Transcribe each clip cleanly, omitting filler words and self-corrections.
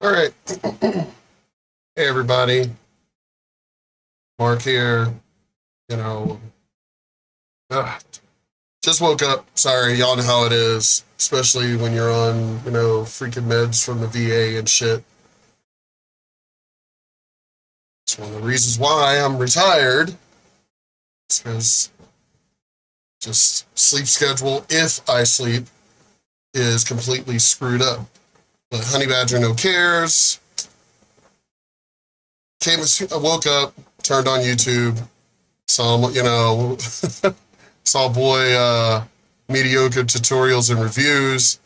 All right. Hey, everybody. Mark here. You know, ugh, just woke up. Sorry, y'all know how it is, especially when you're on, freaking meds from the VA and shit. It's one of the reasons why I'm retired. It's because just sleep schedule, if I sleep, is completely screwed up. But Honey Badger no cares. I woke up, turned on YouTube, saw saw boy mediocre tutorials and reviews,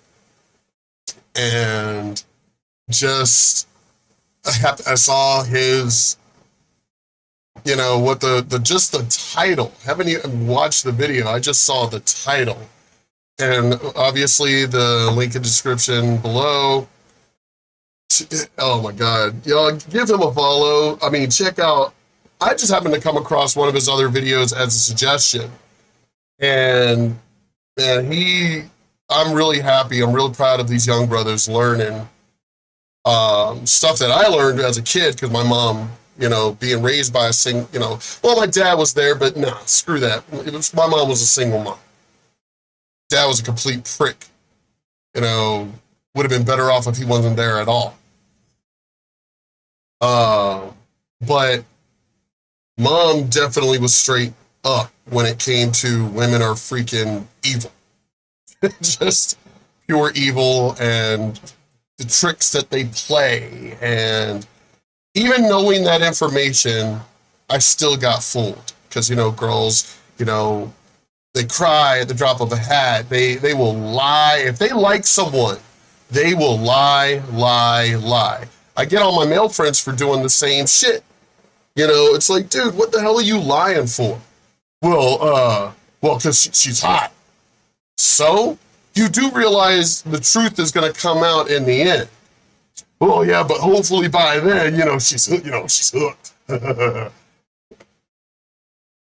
and just I saw his what the just the title. Haven't even watched the video. I just saw the title, and obviously the link in the description below. Oh my God, y'all give him a follow. I mean, check out. I just happened to come across one of his other videos as a suggestion, and I'm really happy. I'm really proud of these young brothers learning stuff that I learned as a kid because my mom, being raised by well, my dad was there, but nah, screw that. My mom was a single mom. Dad was a complete prick. Would have been better off if he wasn't there at all. But mom definitely was straight up when it came to women are freaking evil. Just pure evil, and the tricks that they play. And even knowing that information, I still got fooled. Because, girls, they cry at the drop of a hat. They will lie. If they like someone, they will lie. I get all my male friends for doing the same shit. It's like, dude, what the hell are you lying for? Well, because she's hot. So you do realize the truth is going to come out in the end. Well, yeah, but hopefully by then, she's hooked.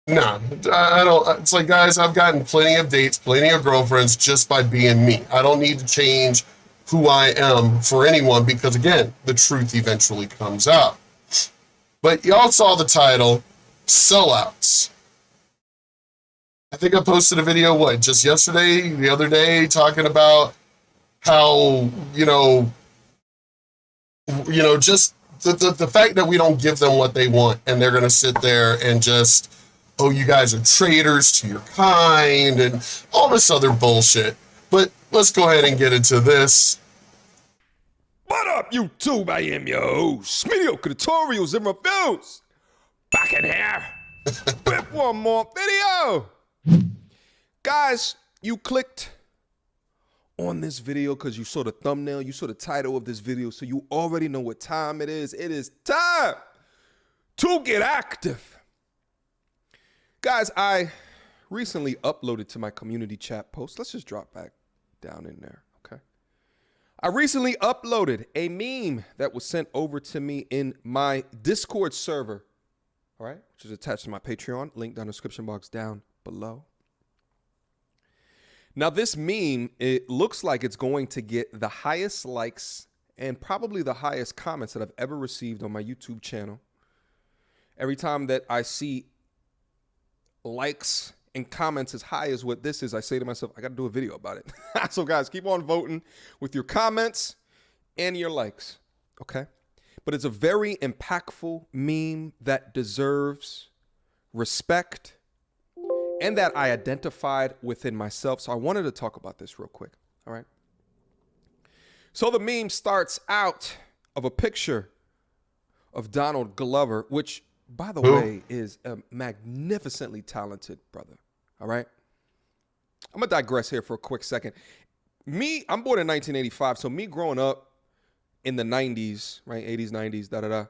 Nah, I don't. It's like, guys, I've gotten plenty of dates, plenty of girlfriends just by being me. I don't need to change who I am for anyone because, again, the truth eventually comes out. But y'all saw the title, Sellouts. I think I posted a video, just yesterday, the other day, talking about how, just the fact that we don't give them what they want and they're going to sit there and just, oh, you guys are traitors to your kind and all this other bullshit. But let's go ahead and get into this. What up, YouTube? I am your host, Mediocre Tutorials and Reviews. Back in here with one more video. Guys, you clicked on this video because you saw the thumbnail, you saw the title of this video, so you already know what time it is. It is time to get active. Guys, I recently uploaded to my community chat post. Let's just drop back down in there, okay? I recently uploaded a meme that was sent over to me in my Discord server, all right, which is attached to my Patreon, link down in the description box down below. Now, this meme, it looks like it's going to get the highest likes and probably the highest comments that I've ever received on my YouTube channel. Every time that I see likes and comments as high as what this is, I say to myself, I got to do a video about it. So guys, keep on voting with your comments and your likes, okay? But it's a very impactful meme that deserves respect and that I identified within myself. So I wanted to talk about this real quick, all right? So the meme starts out of a picture of Donald Glover, which, by the way, is a magnificently talented brother, all right? I'm going to digress here for a quick second. I'm born in 1985, so me growing up in the 90s, right, 80s, 90s,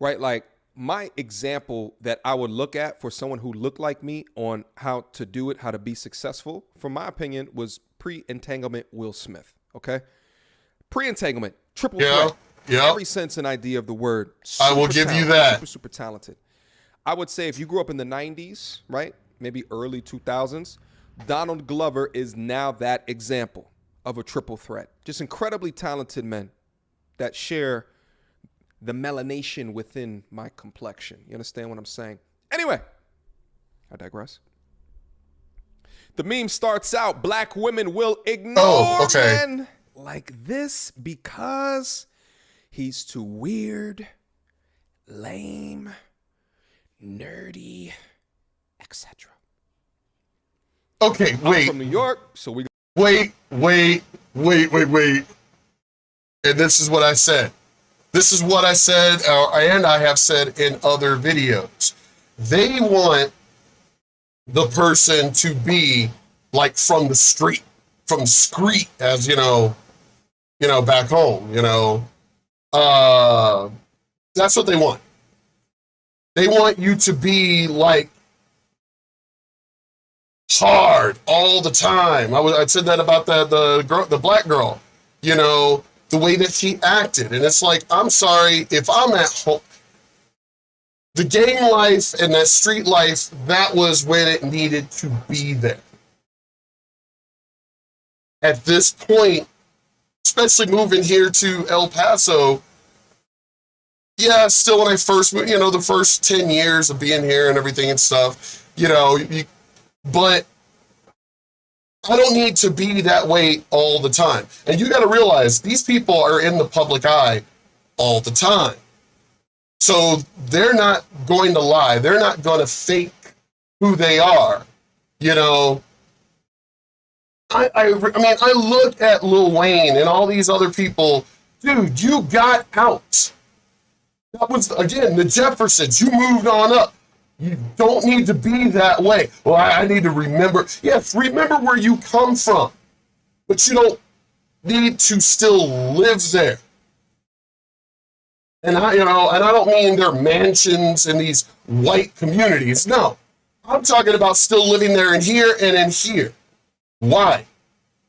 right, like my example that I would look at for someone who looked like me on how to do it, how to be successful, from my opinion, was pre-entanglement Will Smith, okay? Pre-entanglement, triple threat. Yeah. Every sense and idea of the word. I will give you that. Super talented. I would say if you grew up in the 90s, right, maybe early 2000s, Donald Glover is now that example of a triple threat. Just incredibly talented men that share the melanation within my complexion. You understand what I'm saying? Anyway, I digress. The meme starts out, black women will ignore men like this because he's too weird, lame, nerdy, etc. Okay, wait. I'm from New York, so we... Wait. And this is what I said. This is what I said, and I have said in other videos. They want the person to be like from the street, as back home, that's what they want. They want you to be like hard all the time. I said that about the black girl, the way that she acted. And it's like, I'm sorry, if I'm at home, the gang life and that street life, that was when it needed to be there. At this point, especially moving here to El Paso, yeah, still when I first moved, the first 10 years of being here and everything and stuff, but I don't need to be that way all the time. And you got to realize these people are in the public eye all the time. So they're not going to lie. They're not going to fake who they are. I mean, I look at Lil Wayne and all these other people. Dude, you got out. That was, again, the Jeffersons. You moved on up. You don't need to be that way. Well, I need to remember. Yes, remember where you come from. But you don't need to still live there. And I don't mean they're mansions in these white communities. No. I'm talking about still living there and here and in here. Why?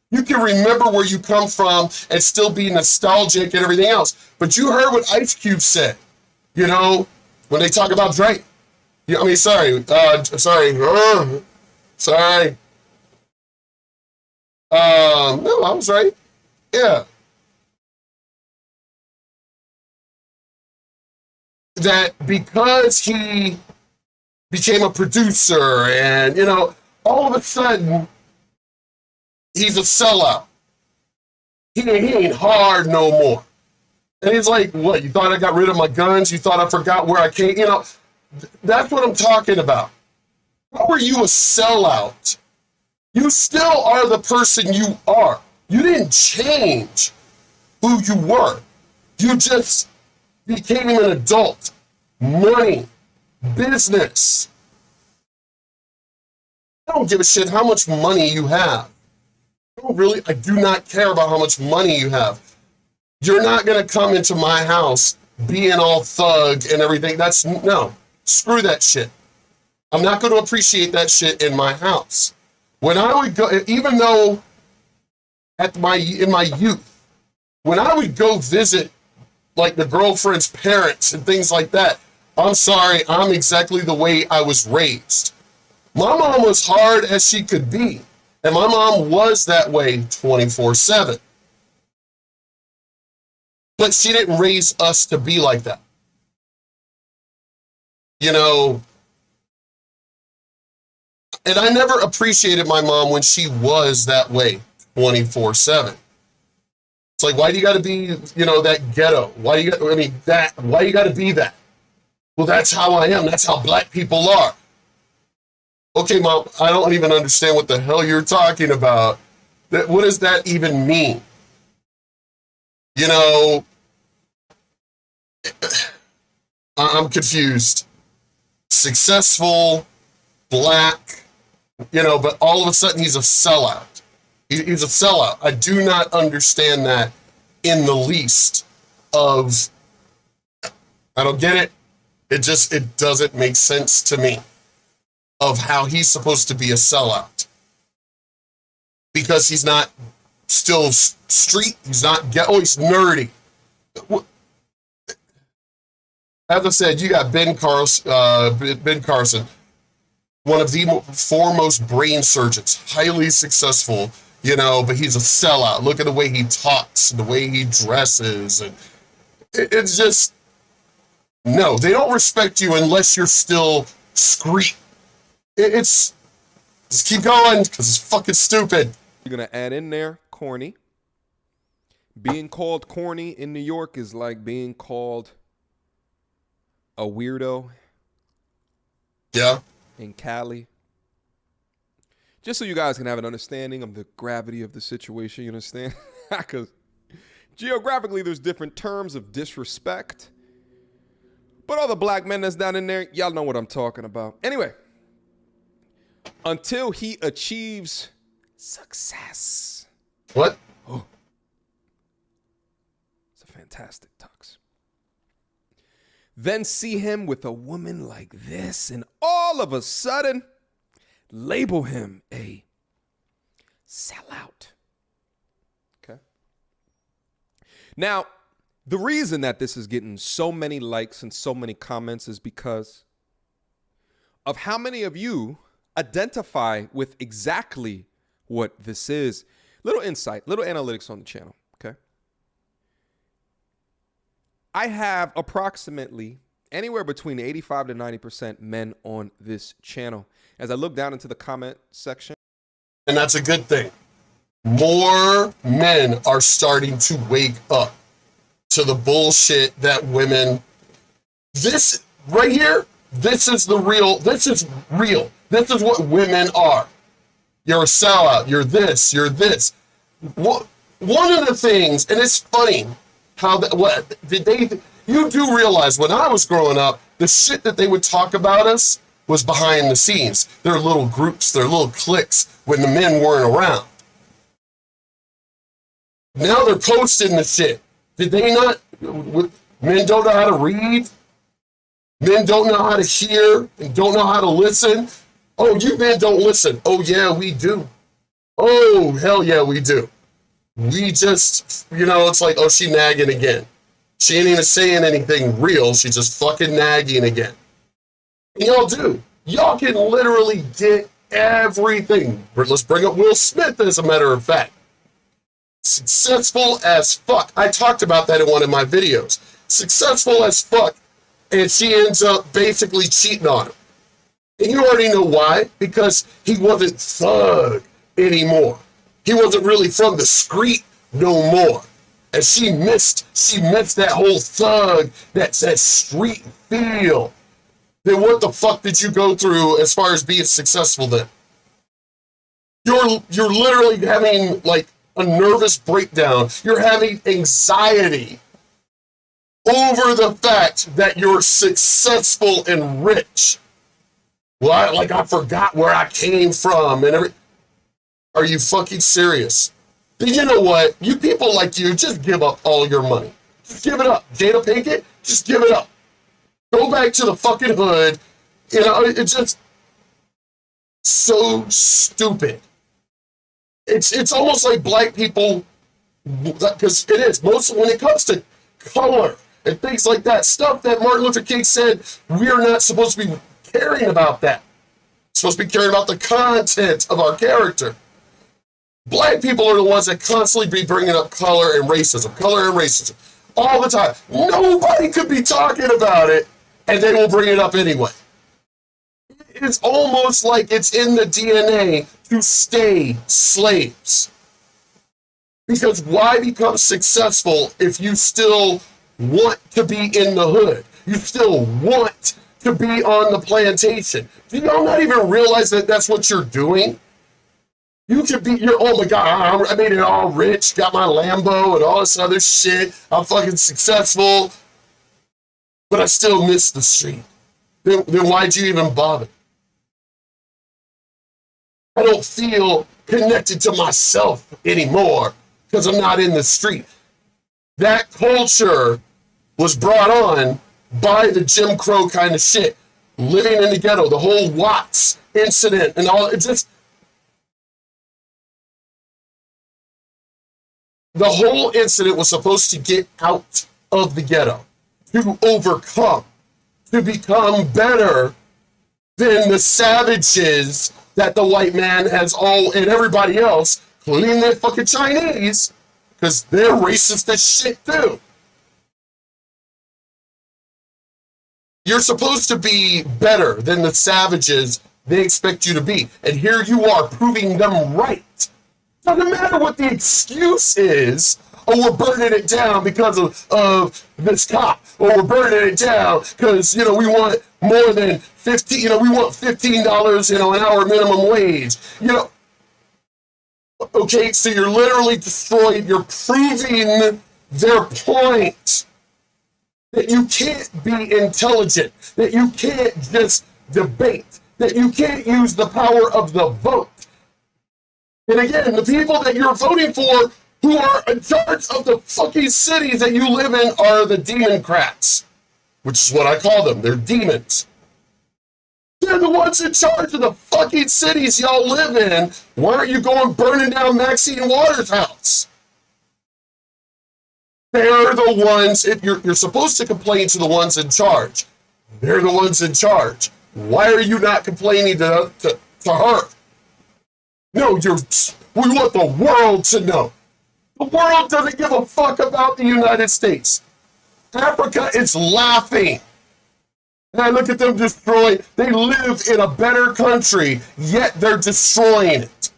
You can remember where you come from and still be nostalgic and everything else. But you heard what Ice Cube said, when they talk about Drake. Sorry. No, I was right. Yeah. That because he became a producer and, all of a sudden, he's a sellout. He ain't hard no more. And he's like, what, you thought I got rid of my guns? You thought I forgot where I came? That's what I'm talking about. How are you a sellout? You still are the person you are. You didn't change who you were. You just became an adult. Money. Business. I don't give a shit how much money you have. I do not care about how much money you have. You're not going to come into my house being all thug and everything. No. Screw that shit. I'm not going to appreciate that shit in my house. When I would go, even though in my youth, when I would go visit like the girlfriend's parents and things like that, I'm sorry, I'm exactly the way I was raised. My mom was hard as she could be, and my mom was that way 24/7. But she didn't raise us to be like that. And I never appreciated my mom when she was that way 24/7. It's like, why do you got to be, that ghetto? Why you got to be that? Well, that's how I am. That's how black people are. Okay, Mom, I don't even understand what the hell you're talking about. What does that even mean? I'm confused. Successful, black, but all of a sudden he's a sellout. He's a sellout. I do not understand that in the least I don't get it. It doesn't make sense to me of how he's supposed to be a sellout. Because he's not still street, he's not he's nerdy. As I said, you got Ben Carson, one of the foremost brain surgeons, highly successful, but he's a sellout. Look at the way he talks, the way he dresses, and It's just, no, they don't respect you unless you're still street. It's, just keep going, because it's fucking stupid. You're going to add in there corny. Being called corny in New York is like being called a weirdo. Yeah. In Cali. Just so you guys can have an understanding of the gravity of the situation, you understand? Because geographically, there's different terms of disrespect. But all the black men that's down in there, y'all know what I'm talking about. Anyway, until he achieves success. What? Oh, it's a fantastic tux. Then see him with a woman like this, and all of a sudden, label him a sellout. Okay. Now, the reason that this is getting so many likes and so many comments is because of how many of you identify with exactly what this is. Little insight, little analytics on the channel, okay? I have approximately anywhere between 85 to 90% men on this channel. As I look down into the comment section. And that's a good thing. More men are starting to wake up to the bullshit that women, this right here, this is real. This is what women are. You're a sellout. You're this. You're this. One of the things, and it's funny how that, what did they, you do realize when I was growing up, the shit that they would talk about us was behind the scenes. Their little groups, their little cliques when the men weren't around. Now they're posting the shit. Did they not? Men don't know how to read. Men don't know how to hear and don't know how to listen. Oh, you men don't listen. Oh, yeah, we do. Oh, hell yeah, we do. We just, it's like, oh, she nagging again. She ain't even saying anything real. She's just fucking nagging again. And y'all do. Y'all can literally get everything. Let's bring up Will Smith as a matter of fact. Successful as fuck. I talked about that in one of my videos. Successful as fuck. And she ends up basically cheating on him. And you already know why. Because he wasn't thug anymore. He wasn't really from the street no more. And she missed that whole thug, that street feel. Then what the fuck did you go through as far as being successful then? You're literally having like a nervous breakdown. You're having anxiety over the fact that you're successful and rich. Well, I forgot where I came from and everything. Are you fucking serious? Then you know what? You people like you, just give up all your money. Just give it up. Jada Pinkett, just give it up. Go back to the fucking hood. It's just so stupid. It's almost like black people, because it is. Most when it comes to color and things like that, stuff that Martin Luther King said, we are not supposed to be caring about that. We're supposed to be caring about the content of our character. Black people are the ones that constantly be bringing up color and racism, all the time. Nobody could be talking about it, and they will bring it up anyway. It's almost like it's in the DNA to stay slaves. Because why become successful if you still want to be in the hood? You still want to be on the plantation. Do y'all not even realize that that's what you're doing? You could be, oh my God, I made it all rich, got my Lambo and all this other shit. I'm fucking successful, but I still miss the street. Then why'd you even bother? I don't feel connected to myself anymore because I'm not in the street. That culture was brought on by the Jim Crow kind of shit. Living in the ghetto, the whole Watts incident and all, it's just, the whole incident was supposed to get out of the ghetto, to overcome, to become better than the savages that the white man has all, and everybody else, including the fucking Chinese, because they're racist as shit too. You're supposed to be better than the savages they expect you to be. And here you are proving them right. Doesn't matter what the excuse is. Oh, we're burning it down because of this cop. Or we're burning it down because, we want more than 15, we want $15, an hour minimum wage. Okay, so you're literally destroyed. You're proving their point that you can't be intelligent, that you can't just debate, that you can't use the power of the vote. And again, the people that you're voting for who are in charge of the fucking cities that you live in are the Democrats, which is what I call them. They're demons. They're the ones in charge of the fucking cities y'all live in. Why aren't you going burning down Maxine Waters' house? They're the ones, you're supposed to complain to the ones in charge. They're the ones in charge. Why are you not complaining to her? No, we want the world to know. The world doesn't give a fuck about the United States. Africa is laughing. And I look at them destroyed. They live in a better country, yet they're destroying it.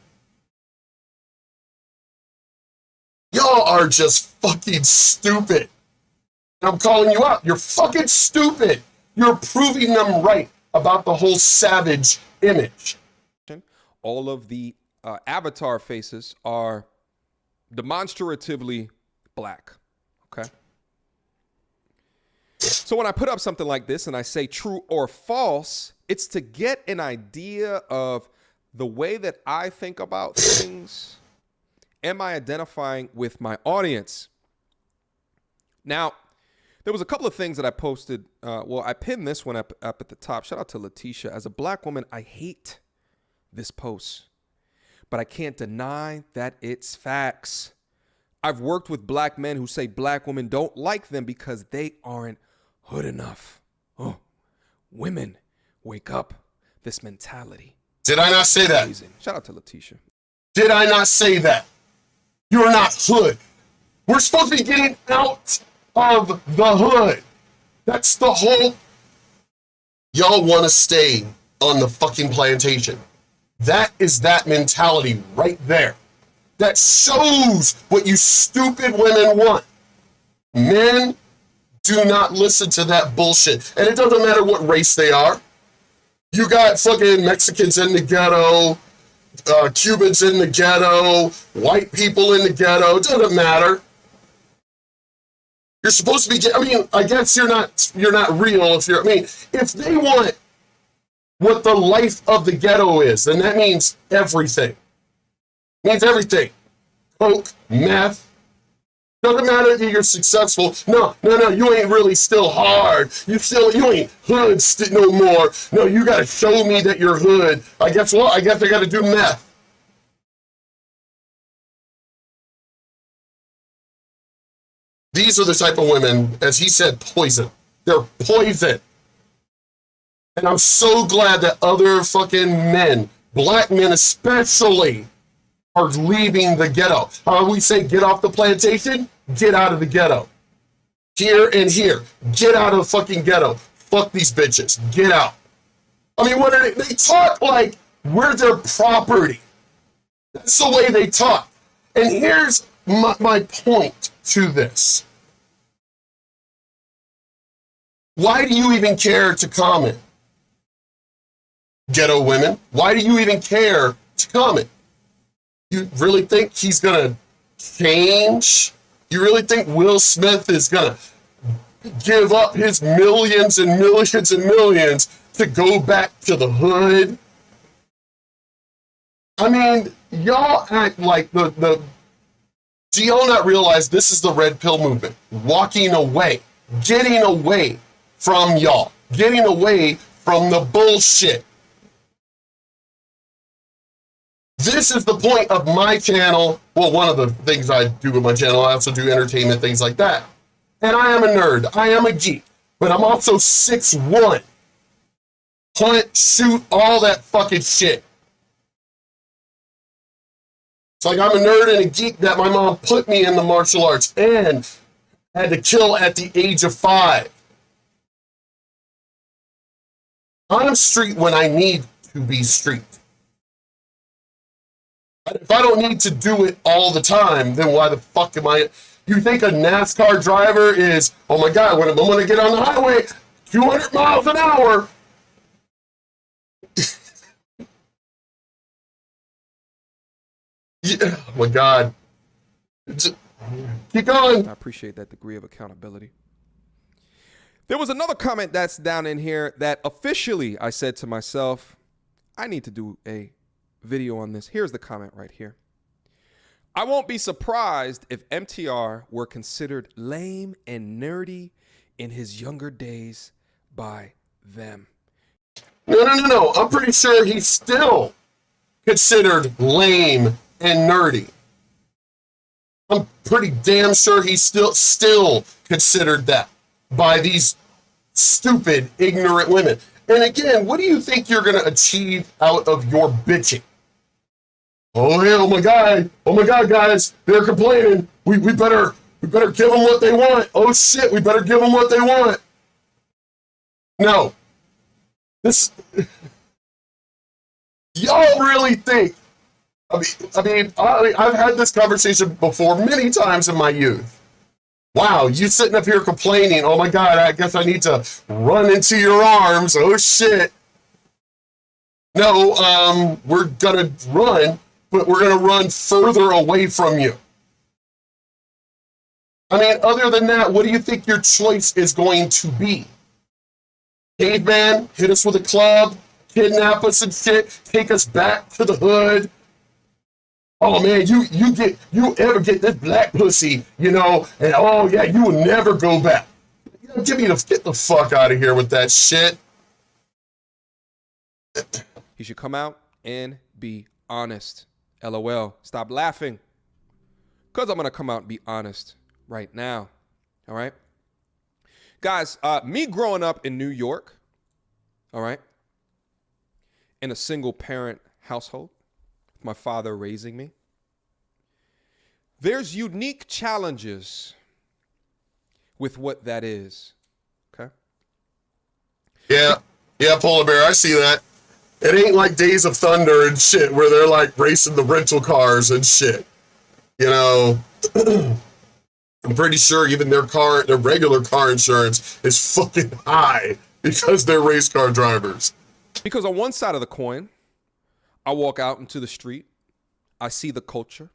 Y'all are just fucking stupid. I'm calling you out. You're fucking stupid. You're proving them right about the whole savage image. All of the avatar faces are demonstratively black. Okay. So when I put up something like this and I say true or false, it's to get an idea of the way that I think about things. Am I identifying with my audience? Now, there was a couple of things that I posted. I pinned this one up at the top. Shout out to Letitia. As a black woman, I hate this post, but I can't deny that it's facts. I've worked with black men who say black women don't like them because they aren't hood enough. Oh, women, wake up. This mentality. Did I not say that? Amazing. Shout out to Letitia. Did I not say that? You're not hood. We're supposed to be getting out of the hood. That's the whole... Y'all want to stay on the fucking plantation. That is that mentality right there. That shows what you stupid women want. Men do not listen to that bullshit. And it doesn't matter what race they are. You got fucking Mexicans in the ghetto, Cubans in the ghetto, white people in the ghetto. It doesn't matter. You're supposed to be, I guess you're not real if they want what the life of the ghetto is, then that means everything. It means everything. Coke, meth. Doesn't matter if you're successful. No, you ain't really still hard. You ain't hood no more. No, you gotta show me that you're hood. I guess what? I guess I gotta do meth. These are the type of women, as he said, poison. They're poison. And I'm so glad that other fucking men, black men especially, are leaving the ghetto. How we say get off the plantation? Get out of the ghetto. Here and here. Get out of the fucking ghetto. Fuck these bitches. Get out. What are they talk like we're their property. That's the way they talk. And here's my point to this. Why do you even care to comment? Ghetto women, why do you even care to comment? You really think he's gonna change? You really think Will Smith is gonna give up his millions and millions and millions to go back to the hood? Y'all act like do y'all not realize this is the red pill movement? Walking away, getting away from y'all, getting away from the bullshit. This is the point of my channel. Well, one of the things I do with my channel, I also do entertainment, things like that. And I am a nerd. I am a geek. But I'm also 6'1". Hunt, shoot, all that fucking shit. It's like I'm a nerd and a geek that my mom put me in the martial arts and had to kill at the age of 5. I'm street when I need to be street. If I don't need to do it all the time, then why the fuck am I? You think a NASCAR driver is, oh my God, when I'm going to get on the highway, 200 miles an hour. Yeah, oh my God. Just keep going. I appreciate that degree of accountability. There was another comment that's down in here that officially I said to myself, I need to do a video on this. Here's the comment right here. I won't be surprised if MTR were considered lame and nerdy in his younger days by them. No. I'm pretty sure he's still considered lame and nerdy. I'm pretty damn sure he's still considered that by these stupid, ignorant women. And again, what do you think you're going to achieve out of your bitching? Oh, yeah, oh my God, guys, they're complaining. We better give them what they want. Oh shit, we better give them what they want. No. Y'all really think, I've had this conversation before many times in my youth. Wow, you sitting up here complaining, oh my God, I guess I need to run into your arms. Oh shit. No, we're gonna run, but we're gonna run further away from you. I mean, other than that, what do you think your choice is going to be? Caveman, hit us with a club, kidnap us and shit, take us back to the hood. Oh man, you ever get this black pussy, and oh yeah, you will never go back. Get the fuck out of here with that shit. He should come out and be honest. LOL. Stop laughing. Because I'm going to come out and be honest right now. All right? Guys, me growing up in New York, all right, in a single parent household, my father raising me, there's unique challenges with what that is. Okay? Yeah, Polar Bear, I see that. It ain't like Days of Thunder and shit where they're like racing the rental cars and shit. I'm pretty sure even their regular car insurance is fucking high because they're race car drivers. Because on one side of the coin, I walk out into the street, I see the culture,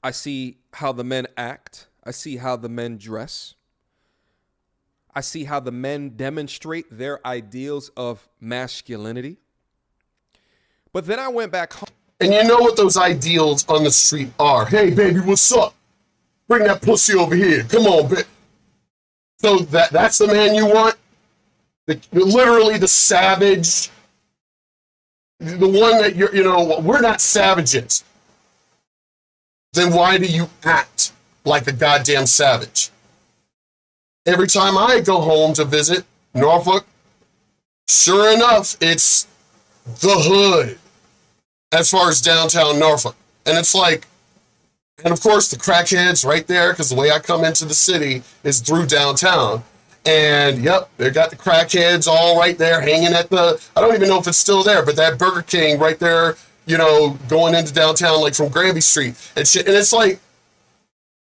I see how the men act, I see how the men dress, I see how the men demonstrate their ideals of masculinity. But then I went back home. And you know what those ideals on the street are. Hey, baby, what's up? Bring that pussy over here. Come on, bitch. So that's the man you want? Literally the savage. The one that we're not savages. Then why do you act like a goddamn savage? Every time I go home to visit Norfolk, sure enough, it's the hood as far as downtown Norfolk. And it's like, and of course the crackheads right there, because the way I come into the city is through downtown. And yep, they got the crackheads all right there hanging at I don't even know if it's still there, but that Burger King right there, going into downtown, like from Granby Street and shit. And it's like,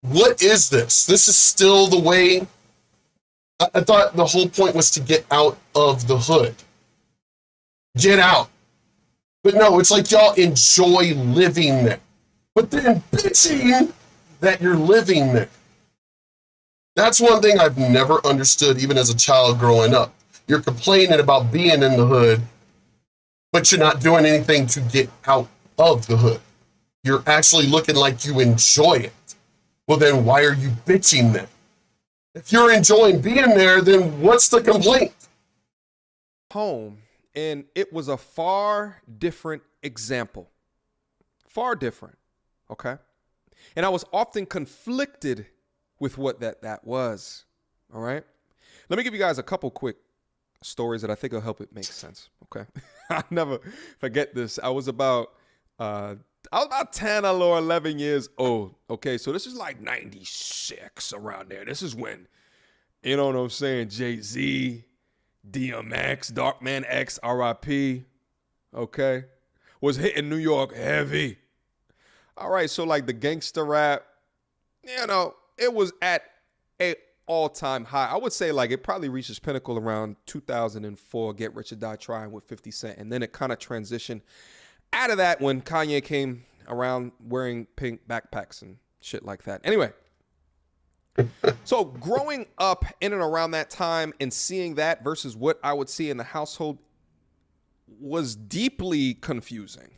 what is this? This is still the way. I thought the whole point was to get out of the hood. Get out. But no, it's like y'all enjoy living there. But then bitching that you're living there. That's one thing I've never understood, even as a child growing up. You're complaining about being in the hood, but you're not doing anything to get out of the hood. You're actually looking like you enjoy it. Well, then why are you bitching then? If you're enjoying being there, then what's the complaint? Home, and it was a far different example. Far different, okay? And I was often conflicted with what that was, all right? Let me give you guys a couple quick stories that I think will help it make sense, okay? I'll never forget this. I was about 10 or 11 years old, okay? So this is like 96, around there. This is when, you know what I'm saying, Jay-Z, DMX, Darkman X, RIP, okay, was hitting New York heavy. All right, so like the gangster rap, it was at a all-time high. I would say like it probably reached its pinnacle around 2004, Get Rich or Die Trying with 50 Cent. And then it kind of transitioned out of that when Kanye came around wearing pink backpacks and shit like that. Anyway, so growing up in and around that time and seeing that versus what I would see in the household was deeply confusing.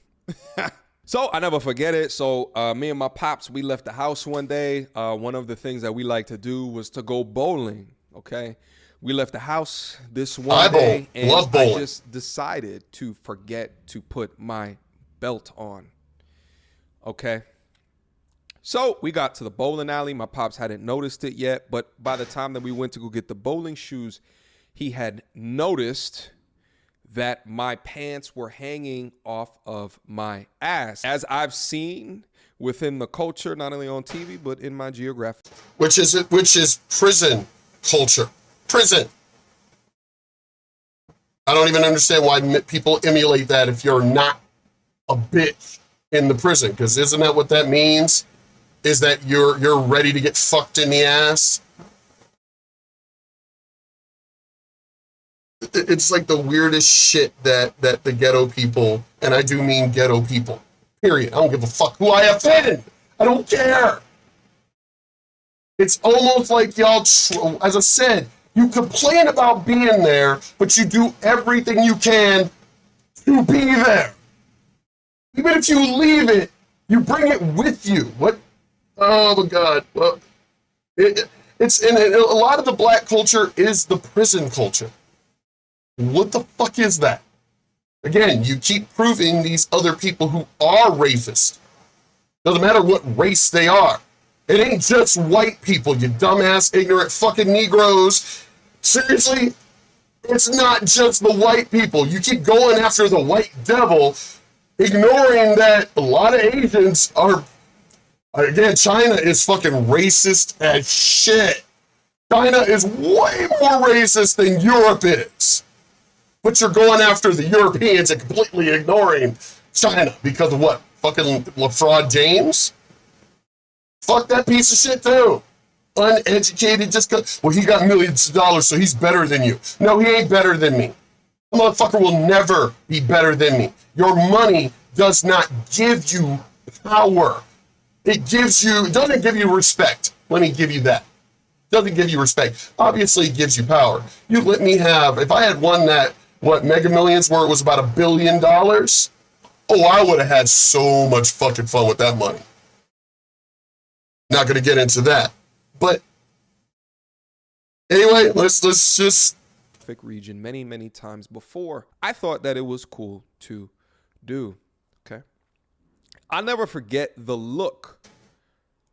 So I never forget it. So me and my pops, we left the house one day. One of the things that we like to do was to go bowling. Okay. We left the house this one day and I just decided to forget to put my belt on. Okay. So we got to the bowling alley. My pops hadn't noticed it yet, but by the time that we went to go get the bowling shoes, he had noticed that my pants were hanging off of my ass, as I've seen within the culture, not only on TV, but in my geographic. Which is prison culture. Prison. I don't even understand why people emulate that if you're not a bitch in the prison, because isn't that what that means? Is that you're ready to get fucked in the ass? It's like the weirdest shit that the ghetto people, and I do mean ghetto people, period. I don't give a fuck who I offend. I don't care. It's almost like y'all, as I said, you complain about being there, but you do everything you can to be there. Even if you leave it, you bring it with you. What? Oh my God. Well, it's in a lot of the black culture is the prison culture. What the fuck is that? Again, you keep proving these other people who are racist. Doesn't matter what race they are. It ain't just white people, you dumbass, ignorant fucking Negroes. Seriously, it's not just the white people. You keep going after the white devil, ignoring that a lot of Asians are, again, China is fucking racist as shit. China is way more racist than Europe is. But you're going after the Europeans and completely ignoring China because of what? Fucking LaFraud James? Fuck that piece of shit too. Uneducated just because, well, he got millions of dollars, so he's better than you. No, he ain't better than me. The motherfucker will never be better than me. Your money does not give you power. It doesn't give you respect. Let me give you that. Doesn't give you respect. Obviously, it gives you power. You let me have, if I had won that, Mega Millions, where it was about $1 billion, oh, I would have had so much fucking fun with that money. Not going to get into that. But anyway, let's just... region many times before. I thought that it was cool to do, okay? I'll never forget the look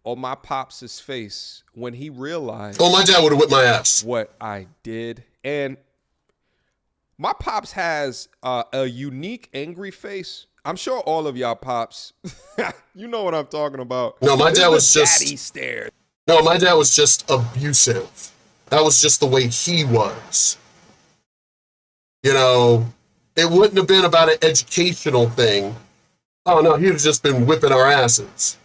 on my pops' face when he realized... Oh, my dad would have whipped my ass. ...what I did. And my pops has a unique, angry face. I'm sure all of y'all pops, you know what I'm talking about. No, my dad was just... daddy stare. No, my dad was just abusive. That was just the way he was. You know, it wouldn't have been about an educational thing. Oh, no, he'd have just been whipping our asses.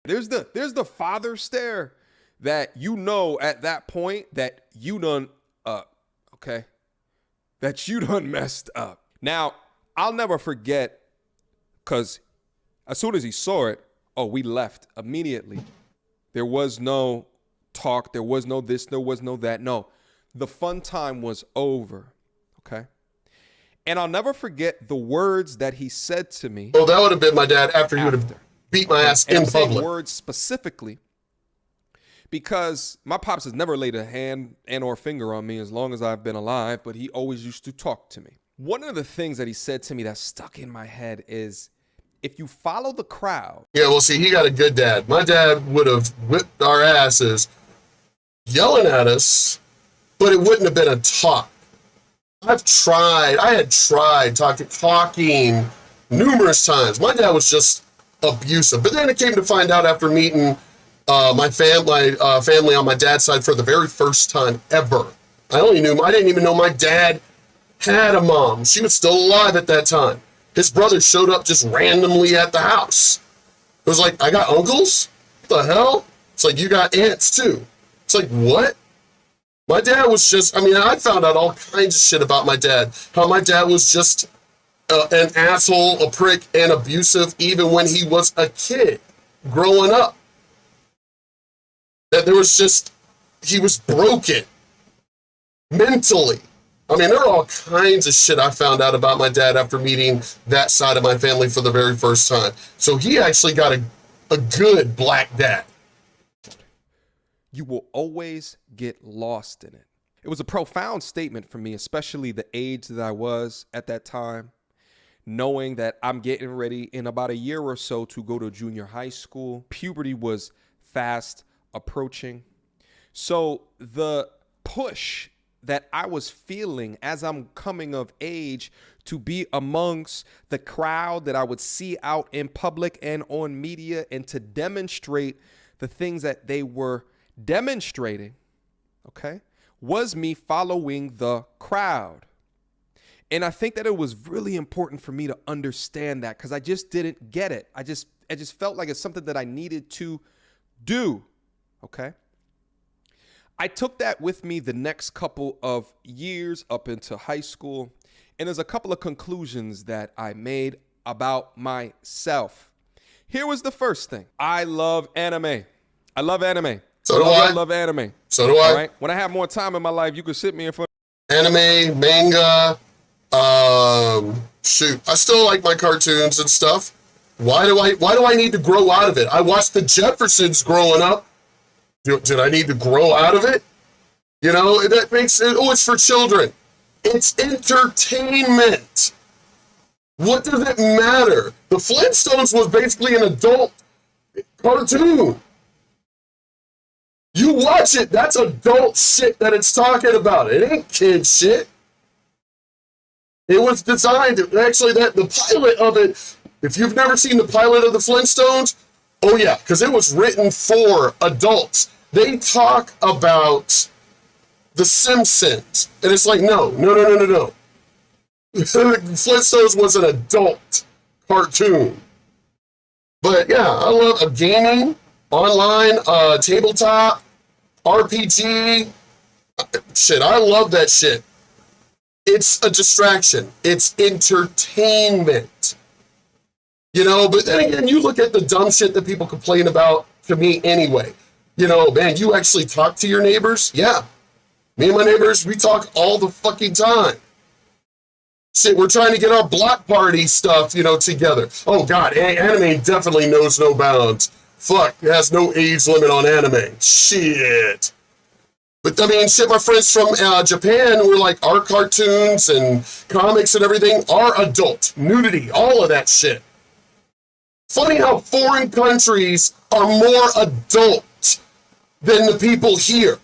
There's the father stare that you know at that point that you done up, okay? That you done messed up. Now, I'll never forget, because as soon as he saw it, oh, we left immediately. There was no talk. There was no this. There was no that. No, the fun time was over, okay? And I'll never forget the words that he said to me. Oh, that would have been my dad after he would have beat my ass in public. Words specifically because my pops has never laid a hand and or finger on me as long as I've been alive, but he always used to talk to me. One of the things that he said to me that stuck in my head is, if you follow the crowd. Yeah, well, see, he got a good dad. My dad would have whipped our asses yelling at us, but it wouldn't have been a talk. I had tried talking numerous times. My dad was just abusive. But then it came to find out after meeting my family on my dad's side for the very first time ever. I didn't even know my dad had a mom. She was still alive at that time. His brother showed up just randomly at the house. It was like, I got uncles? What the hell? It's like, you got aunts too. It's like, what? My dad was just, I mean, I found out all kinds of shit about my dad. How my dad was just an asshole, a prick, and abusive even when he was a kid growing up. That there was just, he was broken mentally. I mean, there are all kinds of shit I found out about my dad after meeting that side of my family for the very first time. So he actually got a good black dad. You will always get lost in it. It was a profound statement for me, especially the age that I was at that time, knowing that I'm getting ready in about a year or so to go to junior high school. Puberty was fast approaching. So the push that I was feeling as I'm coming of age to be amongst the crowd that I would see out in public and on media, and to demonstrate the things that they were demonstrating, okay, was me following the crowd. And I think that it was really important for me to understand that, because I just didn't get it. I just felt like it's something that I needed to do, okay? I took that with me the next couple of years up into high school, and there's a couple of conclusions that I made about myself. Here was the first thing. I love anime. I love anime. So do I. I love anime. So do I. All right? When I have more time in my life, you could sit me in front. Anime, manga, shoot. I still like my cartoons and stuff. Why do I need to grow out of it? I watched the Jeffersons growing up. Did I need to grow out of it? You know, that makes it, oh, it's for children. It's entertainment. What does it matter? The Flintstones was basically an adult cartoon. You watch it, that's adult shit that it's talking about. It ain't kid shit. It was designed, actually, that the pilot of it, if you've never seen the pilot of the Flintstones, oh yeah, because it was written for adults. They talk about The Simpsons, and it's like, no. Flintstones was an adult cartoon. But yeah, I love gaming, online, tabletop, RPG. Shit, I love that shit. It's a distraction. It's entertainment. You know, but then again, you look at the dumb shit that people complain about to me anyway. You know, man, you actually talk to your neighbors? Yeah. Me and my neighbors, we talk all the fucking time. Shit, we're trying to get our block party stuff, you know, together. Oh, God, anime definitely knows no bounds. Fuck, it has no age limit on anime. Shit. But, I mean, shit, my friends from Japan were like, our cartoons and comics and everything are adult. Nudity, all of that shit. Funny how foreign countries are more adult than the people here.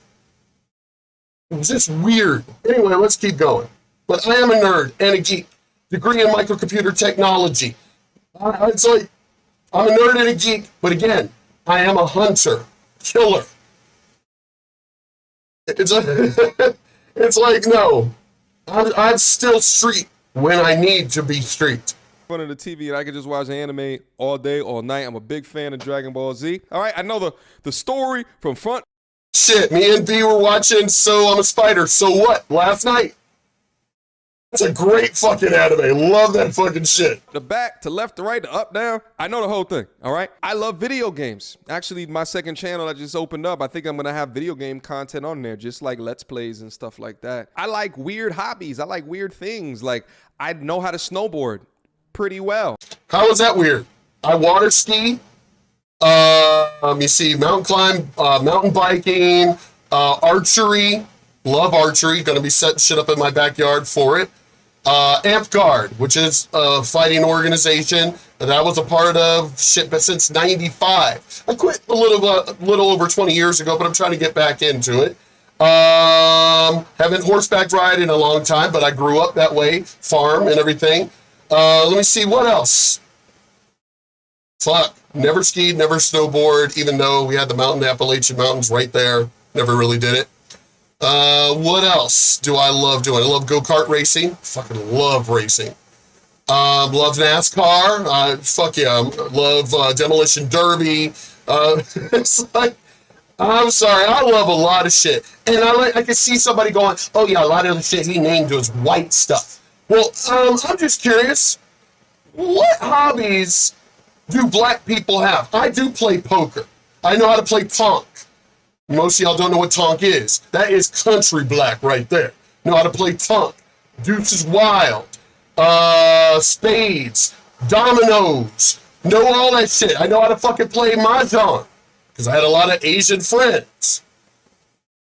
It's just weird. Anyway, let's keep going. But I am a nerd and a geek. Degree in microcomputer technology. It's like, I'm a nerd and a geek, but again, I am a hunter, killer. It's like, no, I'm still street when I need to be street. In front of the TV and I can just watch anime all day, all night. I'm a big fan of Dragon Ball Z. All right, I know the story from front. Shit, me and B were watching So I'm a Spider, So What, last night. That's a great fucking anime. Love that fucking shit. The back, to left, to right, to up, down. I know the whole thing, all right? I love video games. Actually, my second channel I just opened up, I think I'm going to have video game content on there, just like Let's Plays and stuff like that. I like weird hobbies. I like weird things. Like, I know how to snowboard pretty well. How is that weird? I water ski. You see mountain climb, mountain biking, archery. Love archery. Going to be setting shit up in my backyard for it. Amp Guard, which is a fighting organization that I was a part of since '95. I quit a little over 20 years ago, but I'm trying to get back into it. Haven't horseback ride in a long time, but I grew up that way, farm and everything. Let me see, what else? Fuck, never skied, never snowboard, even though we had the Appalachian Mountains right there. Never really did it. What else do I love doing? I love go-kart racing. Fucking love racing. Love NASCAR. Fuck yeah. Love demolition derby. It's like, I'm sorry, I love a lot of shit. And I can see somebody going, oh yeah, a lot of the shit he named was white stuff. Well, I'm just curious, what hobbies do black people have? I do play poker. I know how to play tonk. Most of y'all don't know what tonk is. That is country black right there. Know how to play tonk. Deuce is wild. Spades. Dominoes. Know all that shit. I know how to fucking play mahjong. Because I had a lot of Asian friends.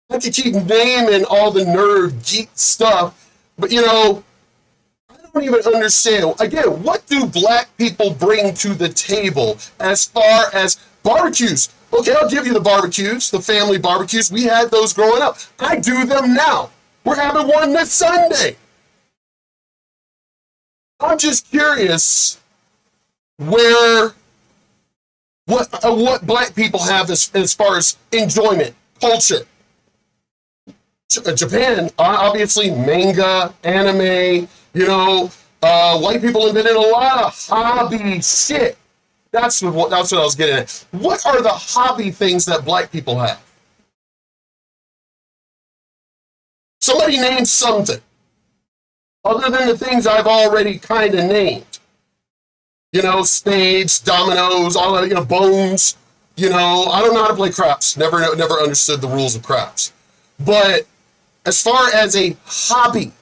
I could keep naming all the nerd geek stuff. But you know, I don't even understand. Again, what do black people bring to the table as far as barbecues? Okay, I'll give you the barbecues, the family barbecues. We had those growing up. I do them now. We're having one this Sunday. I'm just curious what black people have as far as enjoyment, culture. Japan, obviously, manga, anime, you know, white people invented a lot of hobby shit. That's what I was getting at. What are the hobby things that black people have? Somebody name something other than the things I've already kind of named. You know, spades, dominoes, all that, you know, bones. You know, I don't know how to play craps. Never understood the rules of craps. But as far as a hobby,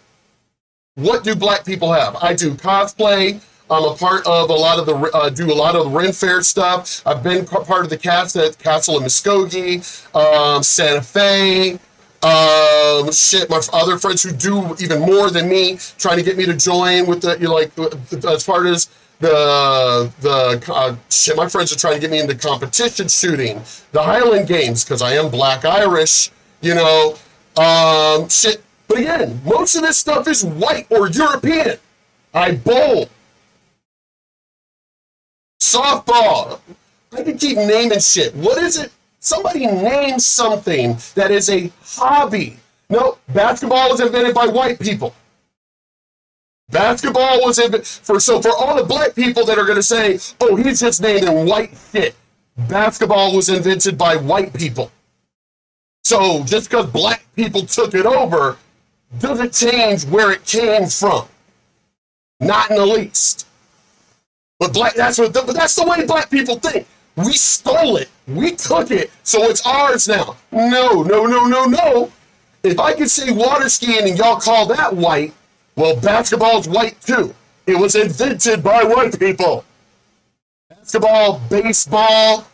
what do black people have? I do cosplay. I'm a part of a lot of the Ren Fair stuff. I've been part of the cast at Castle of Muskogee, Santa Fe. My other friends who do even more than me, trying to get me to join with as part as my friends are trying to get me into competition shooting, the Highland Games, because I am Black Irish, you know, But again, most of this stuff is white or European. I bowl. Softball. I can keep naming shit. What is it? Somebody name something that is a hobby. No, basketball was invented by white people. Basketball was invented for all the black people that are going to say, oh, he's just naming white shit. Basketball was invented by white people. So just because black people took it over doesn't change where it came from. Not in the least. But that's the way black people think. We stole it. We took it, so it's ours now. No. If I could say water skiing and y'all call that white, well, basketball's white too. It was invented by white people. Basketball, baseball,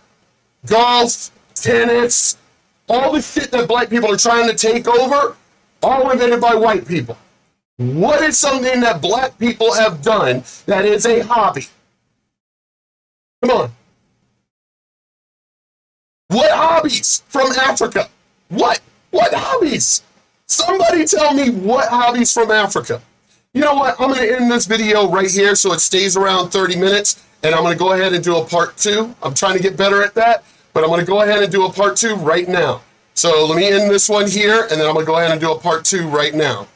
golf, tennis, all the shit that black people are trying to take over, all invented by white people. What is something that black people have done that is a hobby? Come on. What hobbies from Africa? What hobbies? Somebody tell me what hobbies from Africa. You know what? I'm going to end this video right here so it stays around 30 minutes, and I'm going to go ahead and do a part 2. I'm trying to get better at that, but I'm going to go ahead and do a part 2 right now. So let me end this one here, and then I'm going to go ahead and do a part 2 right now.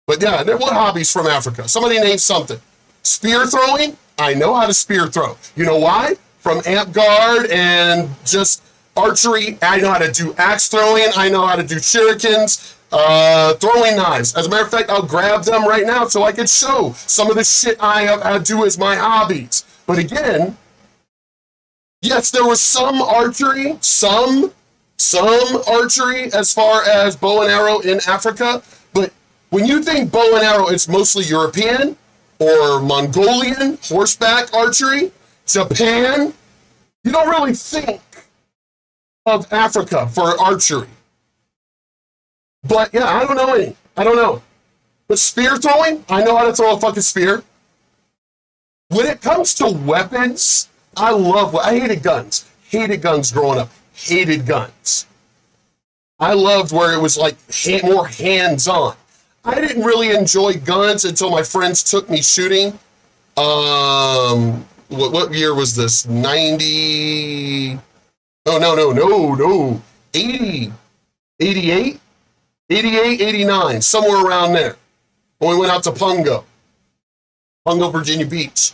But yeah, what hobbies from Africa? Somebody name something. Spear throwing? I know how to spear throw. You know why? From amp guard and just archery, I know how to do axe throwing. I know how to do shurikens, throwing knives. As a matter of fact, I'll grab them right now so I can show some of the shit I do as my hobbies. But again, yes, there was some archery, some archery as far as bow and arrow in Africa. But when you think bow and arrow, it's mostly European or Mongolian horseback archery. Japan, you don't really think of Africa for archery. But yeah, I don't know any. I don't know. But spear throwing, I know how to throw a fucking spear. When it comes to weapons, I hated guns. Hated guns growing up. Hated guns. I loved where it was like more hands-on. I didn't really enjoy guns until my friends took me shooting. What year was this? 90? No. 80, 88? 88, 89, somewhere around there. When we went out to Pungo, Virginia Beach,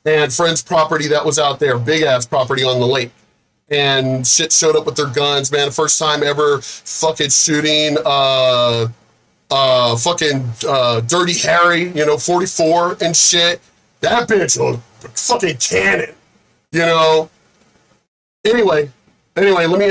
and friend's property that was out there, big ass property on the lake. And shit showed up with their guns, man. First time ever fucking shooting Dirty Harry, 44 and shit. That bitch was a fucking cannon, Anyway, let me